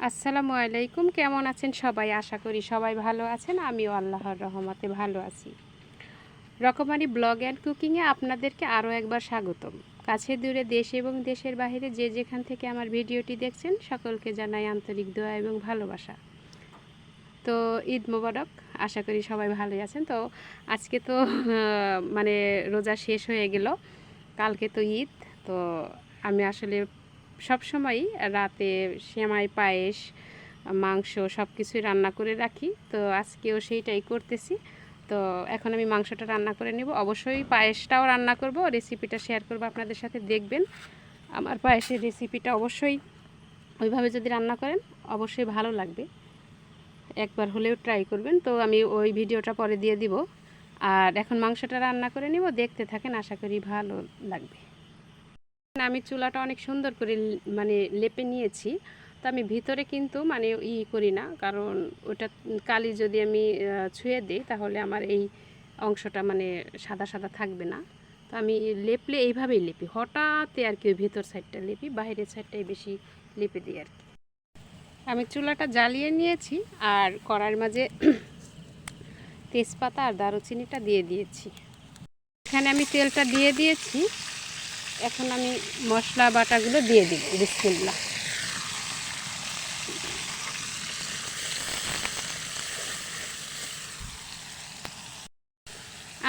আসসালামু আলাইকুম। কেমন আছেন সবাই? আশা করি সবাই ভালো আছেন। আমিও আল্লাহর রহমতে ভালো আছি। রকমারি ব্লগ অ্যান্ড কুকিংয়ে আপনাদেরকে আরও একবার স্বাগতম। কাছে দূরে দেশ এবং দেশের বাইরে যে যেখান থেকে আমার ভিডিওটি দেখছেন সকলকে জানাই আন্তরিক দোয়া এবং ভালোবাসা। তো ঈদ মোবারক। আশা করি সবাই ভালোই আছেন। তো আজকে তো মানে রোজা শেষ হয়ে গেল, কালকে তো ঈদ। তো আমি আসলে সবসময়ই রাতে সেমাই পায়েস মাংস সব কিছুই রান্না করে রাখি। তো আজকেও সেইটাই করতেছি। তো এখন আমি মাংসটা রান্না করে নেব। অবশ্যই পায়েসটাও রান্না করব, রেসিপিটা শেয়ার করব আপনাদের সাথে। দেখবেন আমার পায়েসের রেসিপিটা অবশ্যই ওইভাবে যদি রান্না করেন অবশ্যই ভালো লাগবে। একবার হলেও ট্রাই করবেন। তো আমি ওই ভিডিওটা পরে দিয়ে দিব। আর এখন মাংসটা রান্না করে নিব, দেখতে থাকেন, আশা করি ভালো লাগবে। আমি চুলাটা অনেক সুন্দর করে মানে লেপে নিয়েছি। তো আমি ভিতরে কিন্তু মানে করি না, কারণ ওটা কালি যদি আমি ছুঁয়ে দিই তাহলে আমার এই অংশটা মানে সাদা সাদা থাকবে না। তো আমি লেপলে এইভাবেই লেপি, হঠাৎ আর কি ওই ভেতর সাইডটা লেপি, বাইরের সাইডটাই বেশি লেপে দিই আর কি। আমি চুলাটা জ্বালিয়ে নিয়েছি আর কড়াইয়ের মাঝে তেজপাতা আর দারুচিনিটা দিয়ে দিয়েছি। এখানে আমি তেলটা দিয়ে দিয়েছি। এখন আমি মশলা বাটাগুলো দিয়ে দিব। বিসমিল্লাহ।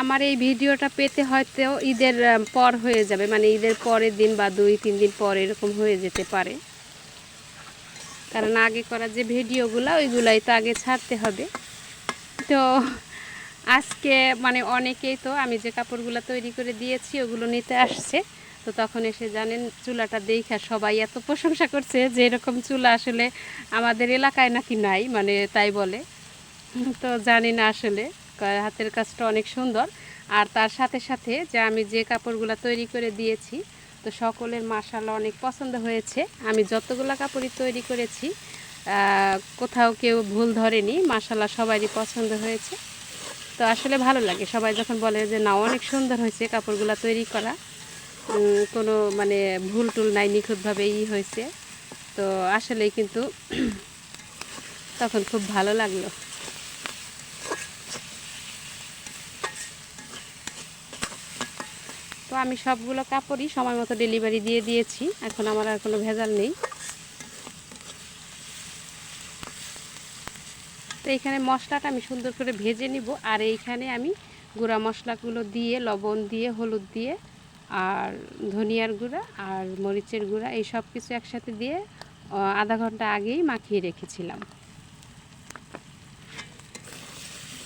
আমার এই ভিডিওটা পেতে হয়তো ঈদের পর হয়ে যাবে, মানে ঈদের পরের দিন বা 2-3 দিন পর এরকম হয়ে যেতে পারে, কারণ আগে করা যে ভিডিওগুলো ওইগুলাই তো আগে ছাড়তে হবে। তো আজকে মানে অনেকেই তো আমি যে কাপড়গুলো তৈরি করে দিয়েছি ওগুলো নিতে আসছে। তো তখন এসে জানেন চুলাটা দেখা সবাই এত প্রশংসা করছে যে এরকম চুলা আসলে আমাদের এলাকায় নাকি নাই, মানে তাই বলে। তো জানি না আসলে, হাতের কাজটা অনেক সুন্দর। আর তার সাথে সাথে যে আমি যে কাপড়গুলো তৈরি করে দিয়েছি তো সকলের মাশাআল্লাহ অনেক পছন্দ হয়েছে। আমি যতগুলো কাপড়ই তৈরি করেছি কোথাও কেউ ভুল ধরেনি, মাশাআল্লাহ সবারই পছন্দ হয়েছে। তো আসলে ভালো লাগে সবাই যখন বলে যে না অনেক সুন্দর হয়েছে কাপড়গুলো তৈরি করা, কোনো মানে ভুল টুল নাই, নিখুঁতভাবেই হয়েছে। তো আসলেই কিন্তু তখন খুব ভালো লাগলো। তো আমি সবগুলো কাপড়ই সময় মতো ডেলিভারি দিয়ে দিয়েছি, এখন আমার আর কোনো ভেজাল নেই। তো এইখানে মশলাটা আমি সুন্দর করে ভেজে নিব। আর এইখানে আমি গুঁড়া মশলাগুলো দিয়ে লবণ দিয়ে হলুদ দিয়ে আর ধনিয়ার গুঁড়া আর মরিচের গুঁড়া এই সব কিছু একসাথে দিয়ে আধা ঘন্টা আগেই মাখিয়ে রেখেছিলাম।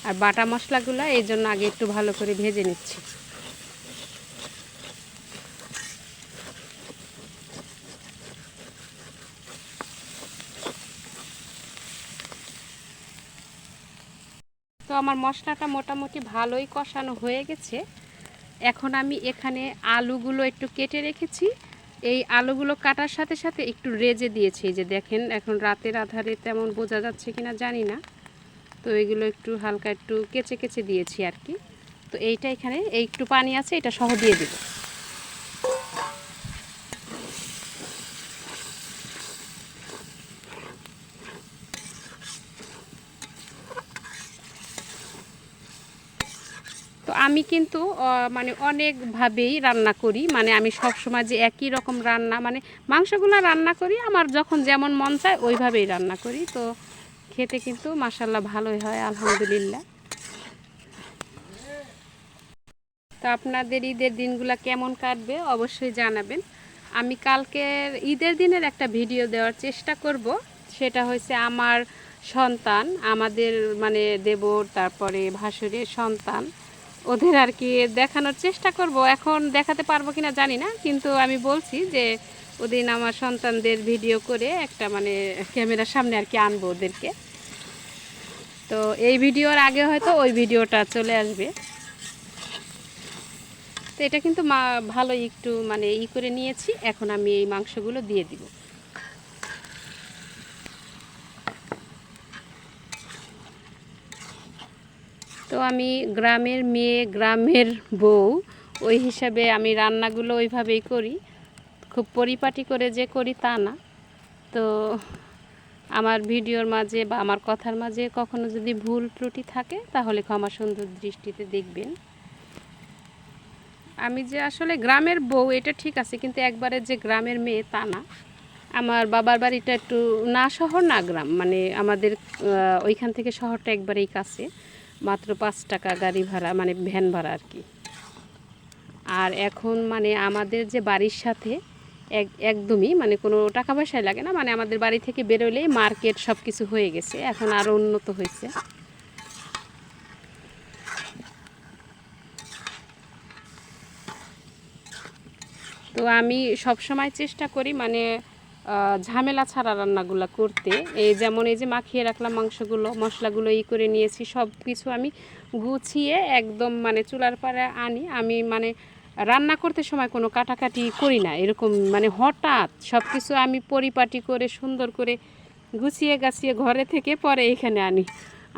আর বাটা মশলাগুলো এই জন্য আগে একটু ভালো করে ভেজে নিচ্ছি। তো আমার মশলাটা মোটামুটি ভালোই কষানো হয়ে গেছে। এখন আমি এখানে আলুগুলো একটু কেটে রেখেছি, এই আলুগুলো কাটার সাথে সাথে একটু রেজে দিয়েছি। যে দেখেন এখন রাতের আধারে তেমন বোঝা যাচ্ছে কিনা জানি না, তো এগুলো একটু হালকা একটু কেচে কেচে দিয়েছি আর কি। তো এইটা এখানে এই একটু পানি আছে, এটা সহ দিয়ে দেব। তো আমি কিন্তু মানে অনেকভাবেই রান্না করি, মানে আমি সব সময় যে একই রকম রান্না মানে মাংসগুলো রান্না করি আমার যখন যেমন মন চায় ওইভাবেই রান্না করি। তো খেতে কিন্তু মাশাআল্লাহ ভালোই হয় আলহামদুলিল্লাহ। তো আপনাদের ঈদের দিনগুলো কেমন কাটবে অবশ্যই জানাবেন। আমি কালকের ঈদের দিনের একটা ভিডিও দেওয়ার চেষ্টা করব। সেটা হয়েছে আমার সন্তান, আমাদের মানে দেবর তারপরে ভাসুরের সন্তান, ওদের আর কি দেখানোর চেষ্টা করব। এখন দেখাতে পারবো কিনা জানি না, কিন্তু আমি বলছি যে ওদিন আমার সন্তানদের ভিডিও করে একটা মানে ক্যামেরার সামনে আর কি আনবো ওদেরকে। তো এই ভিডিওর আগে হয়তো ওই ভিডিওটা চলে আসবে। তো এটা কিন্তু ভালো একটু মানে করে নিয়েছি। এখন আমি এই মাংসগুলো দিয়ে দিব। তো আমি গ্রামের মেয়ে, গ্রামের বউ, ওই হিসাবে আমি রান্নাগুলো ওইভাবেই করি, খুব পরিপাটি করে যে করি তা না। তো আমার ভিডিওর মাঝে বা আমার কথার মাঝে কখনো যদি ভুল ত্রুটি থাকে তাহলে ক্ষমা সুন্দর দৃষ্টিতে দেখবেন। আমি যে আসলে গ্রামের বউ এটা ঠিক আছে, কিন্তু একবারে যে গ্রামের মেয়ে তা না। আমার বাবার বাড়িটা একটু না শহর না গ্রাম, মানে আমাদের ওইখান থেকে শহরটা একবারেই কাছে, মাত্র 5 টাকা গাড়ি ভাড়া, মানে ভ্যান ভাড়া আর কি। আর এখন মানে আমাদের যে বাড়ির সাথে একদমই মানে কোনো টাকা পয়সাই লাগে না, মানে আমাদের বাড়ি থেকে বেরোলেই মার্কেট সব কিছু হয়ে গেছে, এখন আরও উন্নত হয়েছে। তো আমি সব সময় চেষ্টা করি মানে ঝামেলা ছাড়া রান্নাগুলো করতে। এই যেমন এই যে মাখিয়ে রাখলাম মাংসগুলো, মশলাগুলো করে নিয়েছি, সব কিছু আমি গুছিয়ে একদম মানে চুলার পাড়ে আনি। আমি মানে রান্না করতে সময় কোনো কাটাকাটি করি না, এরকম মানে হঠাৎ সব কিছু আমি পরিপাটি করে সুন্দর করে গুছিয়ে গাছিয়ে ঘরে থেকে পরে এখানে আনি।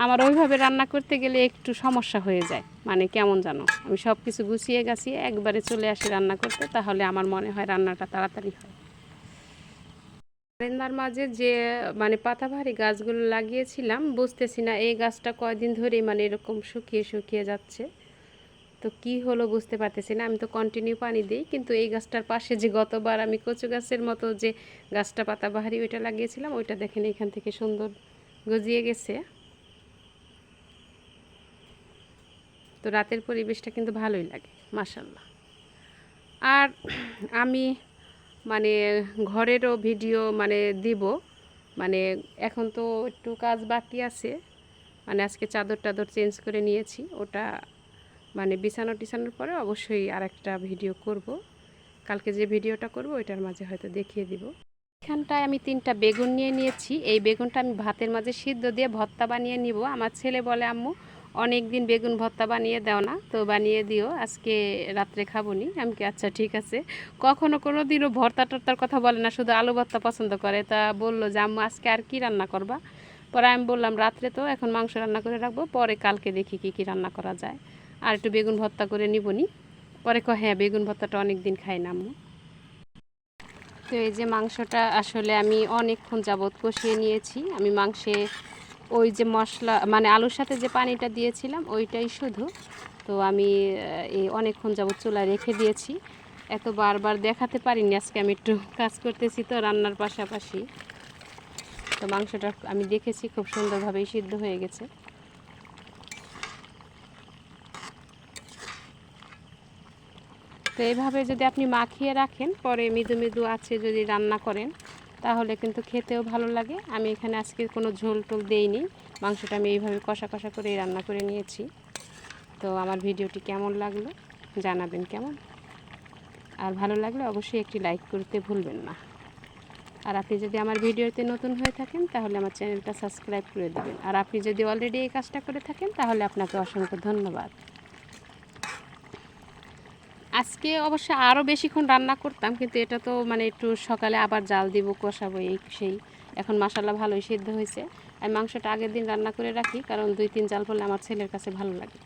আমার ওইভাবে রান্না করতে গেলে একটু সমস্যা হয়ে যায়, মানে কেমন জানো, আমি সব কিছু গুছিয়ে গাছিয়ে একবারে চলে আসি রান্না করতে, তাহলে আমার মনে হয় রান্নাটা তাড়াতাড়ি হয়। বারান্দার মাঝে যে মানে পাতাবাহারি গাছগুলো লাগিয়েছিলাম, বুঝতেছি না এই গাছটা কয়দিন ধরে মানে এরকম শুকিয়ে শুকিয়ে যাচ্ছে। তো কি হলো বুঝতে পারতেছি না। আমি তো কন্টিনিউ পানি দিই, কিন্তু এই গাছটার পাশে যে গতবার আমি কচু গাছের মতো যে গাছটা পাতাবাহারি ওইটা লাগিয়েছিলাম, ওইটা দেখেন এখান থেকে সুন্দর গজিয়ে গেছে। তো রাতের পরিবেশটা কিন্তু ভালোই লাগে মাশাআল্লাহ। আর আমি মানে ঘরেরও ভিডিও মানে দিব, মানে এখন তো একটু কাজ বাকি আছে, মানে আজকে চাদর টাদর চেঞ্জ করে নিয়েছি, ওটা মানে বিছানো টিছানোর পরে অবশ্যই আর একটা ভিডিও করব। কালকে যে ভিডিওটা করব ওইটার মাঝে হয়তো দেখিয়ে দিব। এখানটায় আমি 3টা বেগুন নিয়ে নিয়েছি। এই বেগুনটা আমি ভাতের মাঝে সিদ্ধ দিয়ে ভর্তা বানিয়ে নিব। আমার ছেলে বলে আম্মু অনেক দিন বেগুন ভর্তা বানিয়ে দাও না, তো বানিয়ে দিও, আজকে রাত্রে খাবো নি। আমি কি আচ্ছা ঠিক আছে। কখনো কোনো দিনও ভর্তা টর্তার কথা বলে না, শুধু আলু ভর্তা পছন্দ করে। তা বললো যে আম্মু আজকে আর কি রান্না করবা। পরে আমি বললাম রাত্রে তো এখন মাংস রান্না করে রাখবো, পরে কালকে দেখি কি কি রান্না করা যায়, আর একটু বেগুন ভর্তা করে নিবনি। পরে হ্যাঁ বেগুন ভর্তাটা অনেক দিন খাই না আম্মু। তো এই যে মাংসটা আসলে আমি অনেকক্ষণ যাবৎ কষিয়ে নিয়েছি। আমি মাংসে ওই যে মশলা মানে আলুর সাথে যে পানিটা দিয়েছিলাম ওইটাই শুধু। তো আমি এই অনেকক্ষণ যাবৎ চুলায় রেখে দিয়েছি। এত বারবার দেখাতে পারিনি, আজকে আমি একটু কাজ করতেছি তো রান্নার পাশাপাশি। তো মাংসটা আমি দেখেছি খুব সুন্দরভাবেই সিদ্ধ হয়ে গেছে। তো এইভাবে যদি আপনি মাখিয়ে রাখেন, পরে মৃদু মৃদু আছে যদি রান্না করেন, তাহলে কিন্তু খেতেও ভালো লাগে। আমি এখানে আজকে কোনো ঝোল টোল দেইনি, মাংসটা আমি এইভাবে কষা কষা করেই রান্না করে নিয়েছি। তো আমার ভিডিওটি কেমন লাগলো জানাবেন কেমন, আর ভালো লাগলে অবশ্যই একটি লাইক করতে ভুলবেন না। আর আপনি যদি আমার ভিডিওতে নতুন হয়ে থাকেন তাহলে আমার চ্যানেলটা সাবস্ক্রাইব করে দেবেন। আর আপনি যদি অলরেডি এই কাজটা করে থাকেন তাহলে আপনাকে অসংখ্য ধন্যবাদ। আজকে অবশ্য আরও বেশিক্ষণ রান্না করতাম, কিন্তু এটা তো মানে একটু সকালে আবার জাল দিব, কষাবো, এই সেই। এখন মাশাল্লাহ ভালোই সিদ্ধ হয়েছে। আমি মাংসটা আগের দিন রান্না করে রাখি, কারণ 2-3 জাল পড়লে আমার ছেলের কাছে ভালো লাগে।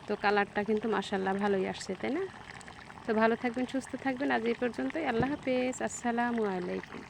তো কালারটা কিন্তু মাশাল্লাহ ভালোই আসছে, তাই না? তো ভালো থাকবেন, সুস্থ থাকবেন। আজ এই পর্যন্তই। আল্লাহ হাফেজ, আসসালামু আলাইকুম।